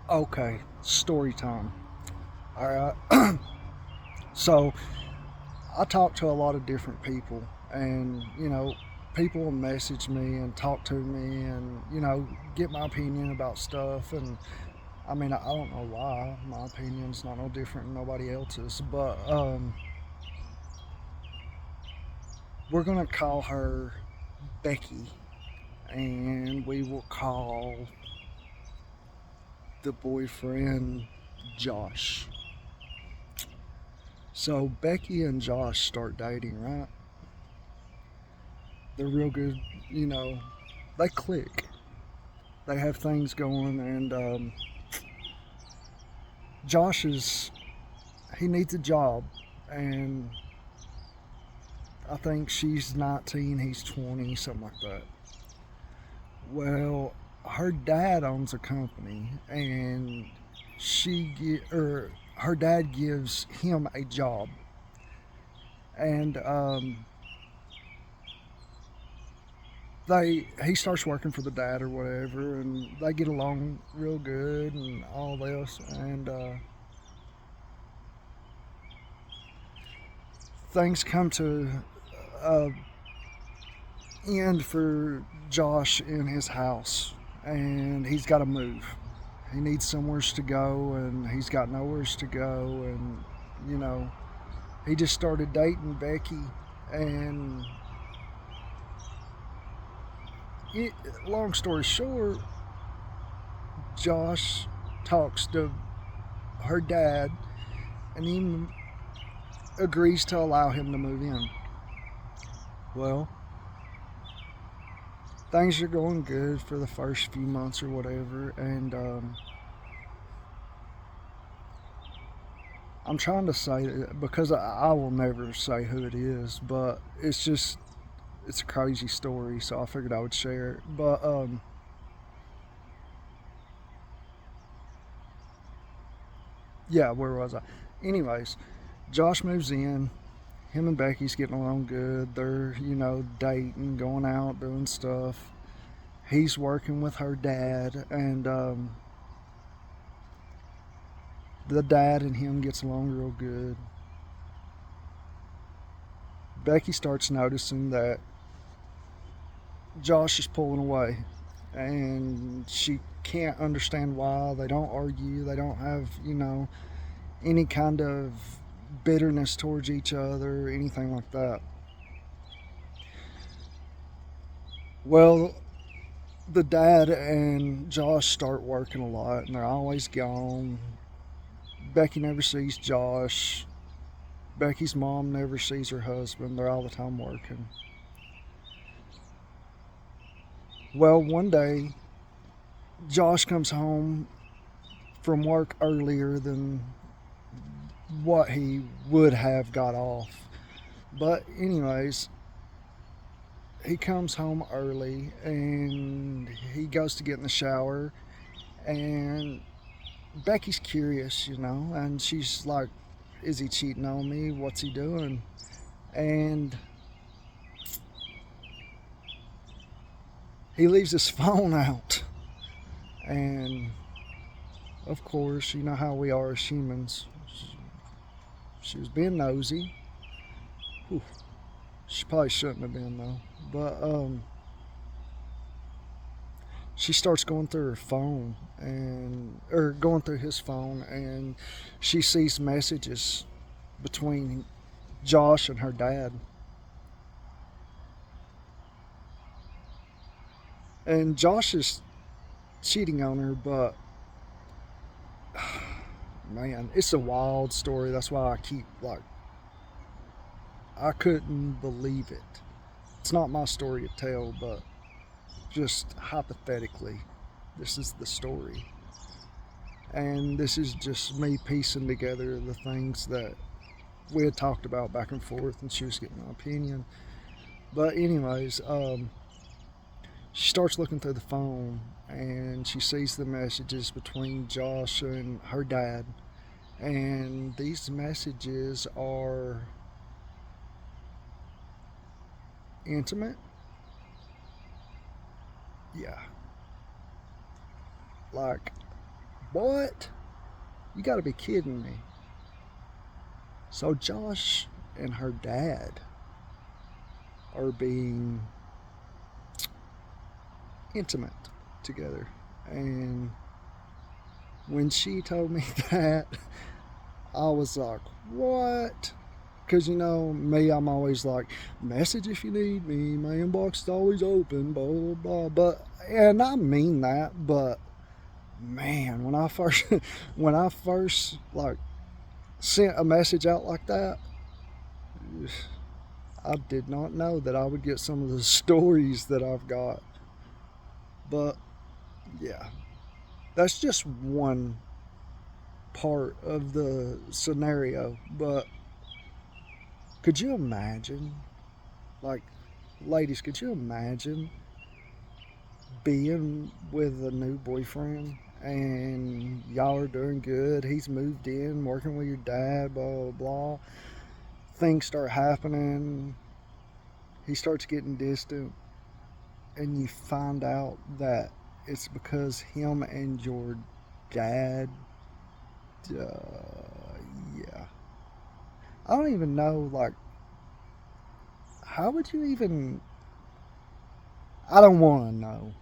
Okay, story time. All right. So I talk to a lot of different people, and people will message me and talk to me, and get my opinion about stuff. And I mean, I don't know why my opinion's not no different than nobody else's, but we're gonna call her Becky, and we will call the boyfriend Josh. So Becky and Josh start dating, right? They're real good, you know. They click. They have things going, and Josh is he needs a job, and I think she's 19, he's 20, something like that. Well, her dad owns a company, and her dad gives him a job, and they he starts working for the dad or whatever, and they get along real good and all this, and things come to a end for Josh in his house, and he's got to move. He needs somewheres to go, and he's got nowheres to go, and you know he just started dating Becky, and it, long story short, Josh talks to her dad, and he agrees to allow him to move in. Well, things are going good for the first few months or whatever, and I'm trying to say it because I will never say who it is, but it's a crazy story, so I figured I would share it. But yeah, where was I? Anyways, Josh moves in. Him and Becky's getting along good. They're dating, going out, doing stuff. He's working with her dad, and the dad and him gets along real good. Becky starts noticing that Josh is pulling away, and she can't understand why. They don't argue. They don't have any kind of bitterness towards each other, anything like that. Well, the dad and Josh start working a lot, and they're always gone. Becky never sees Josh. Becky's mom never sees her husband. They're all the time working. Well, one day, Josh comes home from work earlier than what he would have got off. But, anyways, he comes home early and he goes to get in the shower. And Becky's curious, and she's like, is he cheating on me? What's he doing? And he leaves his phone out. And of course, you know how we are as humans. She was being nosy. Whew. She probably shouldn't have been though. But she starts going through her phone and or going through his phone, and she sees messages between Josh and her dad. And Josh is cheating on her, but man, it's a wild story. That's why I keep like I couldn't believe it. It's not my story to tell, but just hypothetically, this is the story. And this is just me piecing together the things that we had talked about back and forth, and she was getting my opinion. But, anyways, she starts looking through the phone and she sees the messages between Josh and her dad. And these messages are intimate. Yeah. Like, What? You got to be kidding me. So Josh and her dad are being intimate together. And when she told me that, I was like, what? Because, you know, me, I'm always like, message if you need me. My inbox is always open, blah, blah, blah. But, and I mean that, but man, when I first, like, sent a message out like that, I did not know that I would get some of the stories that I've got. But, yeah, that's just one part of the scenario. But could you imagine, like, ladies, could you imagine being with a new boyfriend and y'all are doing good? He's moved in, working with your dad, blah, blah, blah. Things start happening. He starts getting distant, and you find out that it's because him and your dad. Yeah. I don't even know, like, how would you even. I don't want to know.